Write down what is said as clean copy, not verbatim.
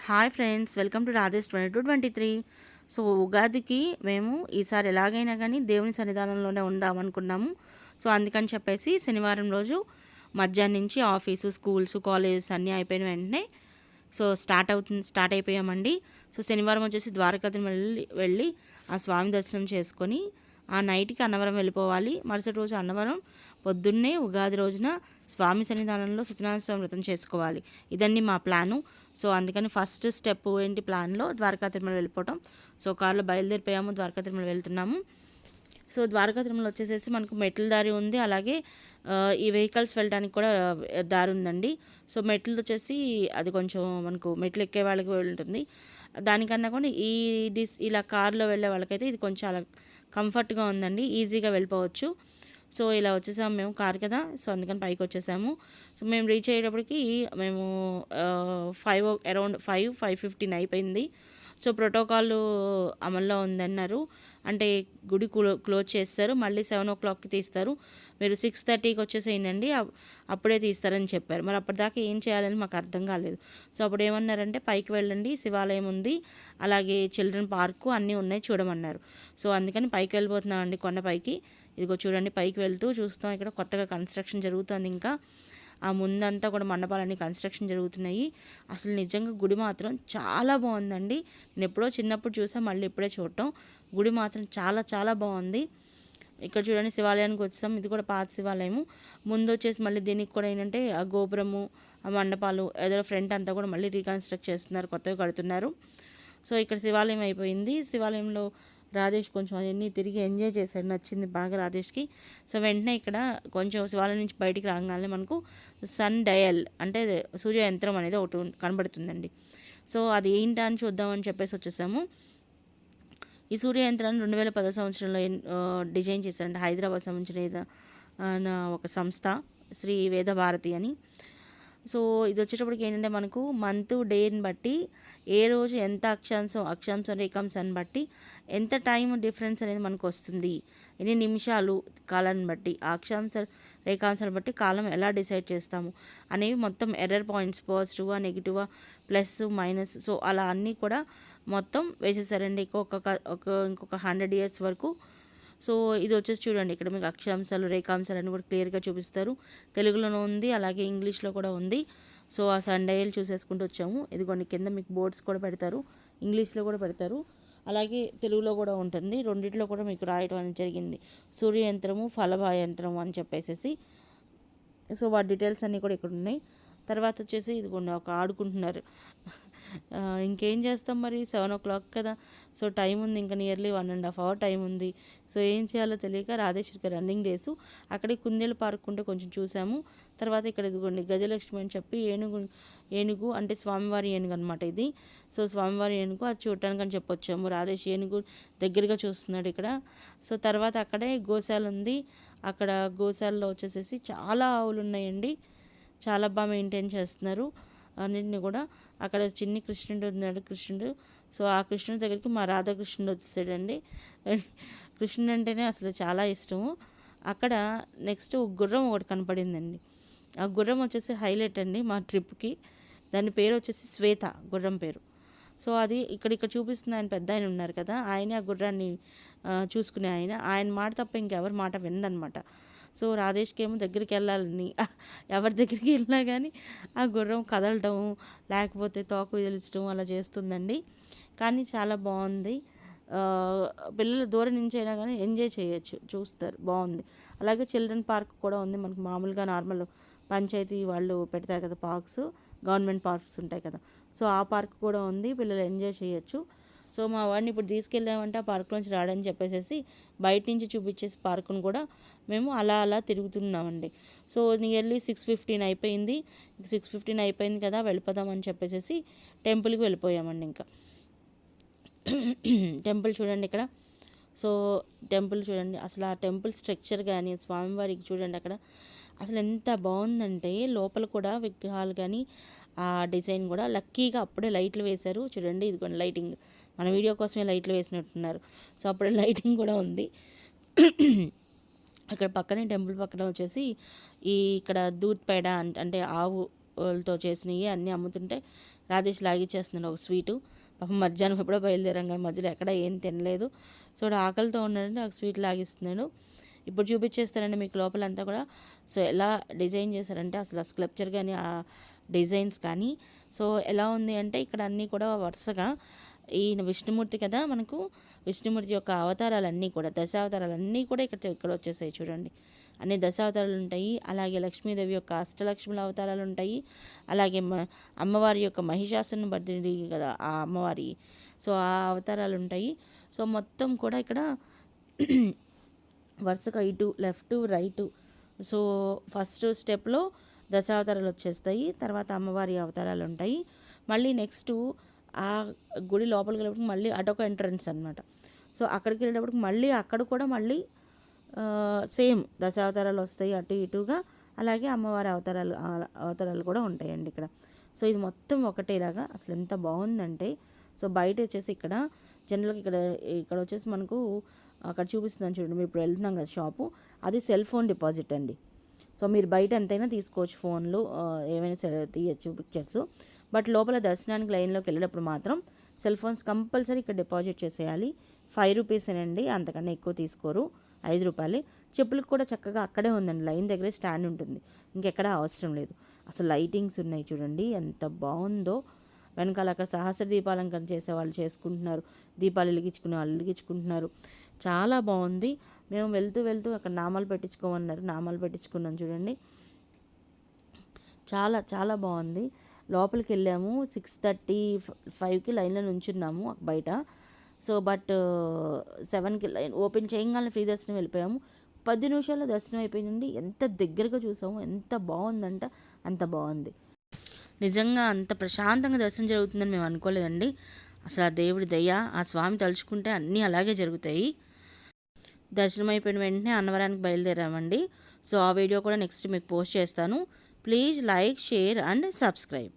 Hi friends, welcome to Radhesh 2223. So ఉగాదికి మేము ఈసారి ఎలాగైనా కానీ దేవుని సన్నిధానంలోనే ఉందామనుకున్నాము. సో అందుకని చెప్పేసి శనివారం రోజు మధ్యాహ్నం నుంచి ఆఫీసు, స్కూల్స్, కాలేజెస్ అన్నీ అయిపోయిన వెంటనే సో స్టార్ట్ అయిపోయామండి. సో శనివారం వచ్చేసి ద్వారకా వెళ్ళి ఆ స్వామి దర్శనం చేసుకొని ఆ నైట్కి అన్నవరం వెళ్ళిపోవాలి. మరుసటి రోజు అన్నవరం పొద్దున్నే ఉగాది రోజున స్వామి సన్నిధానంలో సత్యనారాయణ స్వామి వ్రతం చేసుకోవాలి. ఇదన్నీ మా ప్లాను. సో అందుకని ఫస్ట్ స్టెప్ ఏంటి ప్లాన్లో ద్వారకా తిరుమల వెళ్ళిపోవటం. సో కార్లో బయలుదేరిపోయాము, ద్వారకా తిరుమల వెళ్తున్నాము. సో ద్వారకా తిరుమల వచ్చేసేసి మనకు మెట్ల దారి ఉంది, అలాగే ఈ వెహికల్స్ వెళ్ళడానికి కూడా దారి ఉందండి. సో మెట్లు వచ్చేసి అది కొంచెం మనకు మెట్లు ఎక్కే వాళ్ళకి ఉంటుంది. దానికన్నా కూడా ఇలా కార్లో వెళ్ళే వాళ్ళకైతే ఇది కొంచెం చాలా కంఫర్ట్గా ఉందండి, ఈజీగా వెళ్ళిపోవచ్చు. సో ఇలా వచ్చేసాము మేము కార్ కదా, సో అందుకని పైకి వచ్చేసాము. సో మేము రీచ్ అయ్యేటప్పటికి మేము అరౌండ్ 5:15 అయిపోయింది. సో ప్రోటోకాల్ అమల్లో ఉందన్నారు, అంటే గుడి క్లోజ్ చేస్తారు, మళ్ళీ 7 o'clockకి తీస్తారు, మీరు 6:30కి వచ్చేసేయండి, అప్పుడే తీస్తారని చెప్పారు. మరి అప్పటిదాకా ఏం చేయాలని మాకు అర్థం కాలేదు. సో అప్పుడు ఏమన్నారంటే పైకి వెళ్ళండి, శివాలయం ఉంది, అలాగే చిల్డ్రన్ పార్కు అన్నీ ఉన్నాయి చూడమన్నారు. సో అందుకని పైకి వెళ్ళిపోతున్నామండి, కొండపైకి. ఇదిగో చూడండి, పైకి వెళ్తూ చూస్తాం, ఇక్కడ కొత్తగా కన్స్ట్రక్షన్ జరుగుతుంది. ఇంకా ఆ ముందంతా కూడా మండపాలన్నీ కన్స్ట్రక్షన్ జరుగుతున్నాయి. అసలు నిజంగా గుడి మాత్రం చాలా బాగుందండి. నేను ఎప్పుడో చిన్నప్పుడు చూసా, మళ్ళీ ఇప్పుడే చూడటం. గుడి మాత్రం చాలా చాలా బాగుంది. ఇక్కడ చూడండి, శివాలయానికి వచ్చాం. ఇది కూడా పాత శివాలయము. ముందు వచ్చేసి మళ్ళీ దీనికి కూడా ఏంటంటే ఆ గోపురము, ఆ మండపాలు ఏదో ఫ్రంట్ అంతా కూడా మళ్ళీ రీకన్స్ట్రక్ట్ చేస్తున్నారు, కొత్తగా కడుతున్నారు. సో ఇక్కడ శివాలయం అయిపోయింది. శివాలయంలో రాధేష్ కొంచెం అవన్నీ తిరిగి ఎంజాయ్ చేశాడు, నచ్చింది బాగా రాధేష్కి. సో వెంటనే ఇక్కడ కొంచెం శివాలయం నుంచి బయటికి రాగానే మనకు సన్ డయల్ అంటే సూర్య యంత్రం అనేది ఒకటి కనబడుతుందండి. సో అది ఏంటా అని చూద్దామని చెప్పేసి వచ్చేసాము. ఈ సూర్య యంత్రాన్ని 2010 సంవత్సరంలో డిజైన్ చేశారంటే హైదరాబాద్ సంబంధించిన ఒక సంస్థ, శ్రీ వేద భారతి అని. సో ఇది వచ్చేటప్పటికి ఏంటంటే మనకు మంత్ డేని బట్టి ఏ రోజు ఎంత అక్షాంశం రేఖాంశాన్ని బట్టి ఎంత టైం డిఫరెన్స్ అనేది మనకు వస్తుంది, ఎన్ని నిమిషాలు కాలాన్ని బట్టి రేఖాంశాలను బట్టి కాలం ఎలా డిసైడ్ చేస్తాము అనేవి మొత్తం ఎర్రర్ పాయింట్స్, పాజిటివా నెగిటివా ప్లస్ మైనస్, సో అలా అన్నీ కూడా మొత్తం వేసేసారండి ఇంకొక 100 years వరకు. సో ఇది వచ్చేసి చూడండి, ఇక్కడ మీకు అక్షాంశాలు రేఖాంశాలు అన్నీ కూడా క్లియర్గా చూపిస్తారు. తెలుగులోనూ ఉంది, అలాగే ఇంగ్లీష్లో కూడా ఉంది. సో ఆ సండేలు చూసేసుకుంటూ వచ్చాము. ఇదిగోండి కింద మీకు బోర్డ్స్ కూడా పెడతారు, ఇంగ్లీష్లో కూడా పెడతారు, అలాగే తెలుగులో కూడా ఉంటుంది. రెండిట్లో కూడా మీకు రాయడం అనేది జరిగింది, సూర్య యంత్రము, ఫలభా యంత్రము అని చెప్పేసి. సో వాటి డీటెయిల్స్ అన్నీ కూడా ఇక్కడ ఉన్నాయి. తర్వాత వచ్చేసి ఇదిగోండి ఒక ఆడుకుంటున్నారు. ఇంకేం చేస్తాం మరి, 7 o'clock కదా, సో టైం ఉంది, ఇంకా నియర్లీ 1.5 hour టైం ఉంది. సో ఏం చేయాలో తెలియక రాధేశ్వరికి రన్నింగ్ రేసు. అక్కడే కుందేలు పార్క్ ఉంటే కొంచెం చూసాము. తర్వాత ఇక్కడ ఇదిగోండి గజలక్ష్మి అని చెప్పి ఏనుగు అంటే స్వామివారి ఏనుగు అనమాట ఇది. సో స్వామివారి ఏనుగు అది చూడటానికి అని చెప్పొచ్చాము. రాధేష్ ఏనుగు దగ్గరగా చూస్తున్నాడు ఇక్కడ. సో తర్వాత అక్కడే గోశాల ఉంది. అక్కడ గోశాలలో వచ్చేసేసి చాలా ఆవులు ఉన్నాయండి, చాలా బాగా మెయింటైన్ చేస్తున్నారు అన్నింటినీ కూడా. అక్కడ చిన్ని కృష్ణుడు ఉన్నాడు, కృష్ణుడు. సో ఆ కృష్ణుడి దగ్గరికి మా రాధాకృష్ణుడు వచ్చేసాడండి. కృష్ణుడు అంటేనే అసలు చాలా ఇష్టము. అక్కడ నెక్స్ట్ గుర్రం ఒకటి కనపడిందండి. ఆ గుర్రం వచ్చేసి హైలైట్ అండి మా ట్రిప్కి. దాని పేరు వచ్చేసి శ్వేత, గుర్రం పేరు. సో అది ఇక్కడ చూపిస్తున్న ఆయన పెద్ద ఆయన ఉన్నారు కదా, ఆయనే ఆ గుర్రాన్ని చూసుకునే ఆయన మాట తప్ప ఇంకెవరి మాట విందనమాట. సో రాధేష్కి ఏమో దగ్గరికి వెళ్ళాలని, ఎవరి దగ్గరికి వెళ్ళినా కానీ ఆ గుర్రం కదలటం లేకపోతే తోక విదిలించడం అలా చేస్తుందండి. కానీ చాలా బాగుంది. పిల్లలు దూరం నుంచి అయినా కానీ ఎంజాయ్ చేయొచ్చు, చూస్తారు, బాగుంది. అలాగే చిల్డ్రన్ పార్క్ కూడా ఉంది మనకు. మామూలుగా నార్మల్ పంచాయతీ వాళ్ళు పెడతారు కదా పార్క్స్, గవర్నమెంట్ పార్క్స్ ఉంటాయి కదా, సో ఆ పార్క్ కూడా ఉంది, పిల్లలు ఎంజాయ్ చేయొచ్చు. సో మా వాడిని ఇప్పుడు తీసుకెళ్ళామంటే ఆ పార్క్ నుంచి రాడని చెప్పేసి బయట నుంచి చూపించేసి పార్కును కూడా మేము అలా తిరుగుతున్నామండి. సో నియర్లీ 6:15 అయిపోయింది. 6:15 అయిపోయింది కదా, వెళ్ళిపోదామని చెప్పేసి టెంపుల్కి వెళ్ళిపోయామండి. ఇంకా టెంపుల్ చూడండి ఇక్కడ. సో టెంపుల్ చూడండి, అసలు ఆ టెంపుల్ స్ట్రక్చర్ కానీ స్వామివారికి చూడండి అక్కడ అసలు ఎంత బాగుందంటే, లోపల కూడా విగ్రహాలు కానీ ఆ డిజైన్ కూడా లక్కీగా అప్పుడే లైట్లు వేశారు చూడండి. ఇదిగోండి లైటింగ్, మన వీడియో కోసమే లైట్లు వేసినట్టున్నారు. సో అప్పుడే లైటింగ్ కూడా ఉంది. అక్కడ పక్కనే టెంపుల్ పక్కన వచ్చేసి ఇక్కడ దూద్ పేడ అంటే ఆవులతో చేసినవి అన్నీ అమ్ముతుంటే రాధేష్ లాగిచ్చేస్తున్నాడు ఒక స్వీటు. పాపం మధ్యాహ్నం ఎప్పుడో బయలుదేరాం కానీ మధ్యలో ఎక్కడ ఏం తినలేదు. సో ఆకలితో ఉన్నాడంటే ఒక స్వీట్ లాగిస్తున్నాడు. ఇప్పుడు చూపించేస్తారండి మీకు లోపలంతా కూడా. సో ఎలా డిజైన్ చేశారంటే అసలు ఆ స్కల్ప్చర్ కానీ ఆ డిజైన్స్ కానీ సో ఎలా ఉంది అంటే ఇక్కడ అన్నీ కూడా వరుసగా ఈయన విష్ణుమూర్తి కదా, మనకు విష్ణుమూర్తి యొక్క అవతారాలన్నీ కూడా దశావతారాలన్నీ కూడా ఇక్కడ వచ్చేసాయి చూడండి. అన్ని దశావతారాలు ఉంటాయి. అలాగే లక్ష్మీదేవి యొక్క అష్టలక్ష్ముల అవతారాలు ఉంటాయి. అలాగే అమ్మవారి యొక్క మహిషాసుని భర్తీ కదా ఆ అమ్మవారి, సో ఆ అవతారాలు ఉంటాయి. సో మొత్తం కూడా ఇక్కడ వరుసగా ఇటు లెఫ్ట్ రైటు. సో ఫస్ట్ స్టెప్లో దశావతారాలు వచ్చేస్తాయి, తర్వాత అమ్మవారి అవతారాలు ఉంటాయి. మళ్ళీ నెక్స్ట్ ఆ గుడి లోపలికి వెళ్ళేటప్పుడు మళ్ళీ అటొక ఎంట్రన్స్ అనమాట. సో అక్కడికి వెళ్ళేటప్పటికి మళ్ళీ అక్కడ కూడా మళ్ళీ సేమ్ దశావతారాలు వస్తాయి అటు ఇటుగా. అలాగే అమ్మవారి అవతారాలు కూడా ఉంటాయండి ఇక్కడ. సో ఇది మొత్తం ఒకటేలాగా అసలు ఎంత బాగుందంటే. సో బయట వచ్చేసి ఇక్కడ జనరల్గా ఇక్కడ వచ్చేసి మనకు అక్కడ చూపిస్తున్నాను చూడండి, మీరు ఇప్పుడు వెళ్తున్నాం కదా షాపు, అది సెల్ ఫోన్ డిపాజిట్ అండి. సో మీరు బయట ఎంతైనా తీసుకోవచ్చు ఫోన్లు, ఏమైనా తీయచ్చు పిక్చర్స్. బట్ లోపల దర్శనానికి లైన్లోకి వెళ్ళేటప్పుడు మాత్రం సెల్ ఫోన్స్ కంపల్సరీ ఇక్కడ డిపాజిట్ చేసేయాలి. 5 రూపీసేనండి, అంతకన్నా ఎక్కువ తీసుకోరు, 5 రూపాయలే. చెప్పులకు కూడా చక్కగా అక్కడే ఉందండి, లైన్ దగ్గరే స్టాండ్ ఉంటుంది, ఇంకెక్కడ అవసరం లేదు. అసలు లైటింగ్స్ ఉన్నాయి చూడండి ఎంత బాగుందో. వెనకాల అక్కడ సహస్ర దీపాలంకరణ చేసేవాళ్ళు చేసుకుంటున్నారు, దీపాలు వెలిగించుకునే వాళ్ళు వెలిగించుకుంటున్నారు. చాలా బాగుంది. మేము వెళ్తూ అక్కడ నామాలు పెట్టించుకోమన్నారు, నామాలు పెట్టించుకున్నాం చూడండి. చాలా చాలా బాగుంది. లోపలికి వెళ్ళాము 6:35కి లైన్లో నుంచున్నాము బయట. సో బట్ 7కి లైన్ ఓపెన్ చేయగానే ఫ్రీ దర్శనం వెళ్ళిపోయాము. 10 నిమిషాల్లో దర్శనం అయిపోయిందండి. ఎంత దగ్గరగా చూసాము, ఎంత బాగుందంట అంత బాగుంది. నిజంగా అంత ప్రశాంతంగా దర్శనం జరుగుతుందని మేము అనుకోలేదండి. అసలు ఆ దేవుడి దయ, ఆ స్వామి తలుచుకుంటే అన్నీ అలాగే జరుగుతాయి. దర్శనం అయిపోయిన వెంటనే అన్నవరానికి బయలుదేరామండి. సో ఆ వీడియో కూడా నెక్స్ట్ మీకు పోస్ట్ చేస్తాను. Please like, share and subscribe.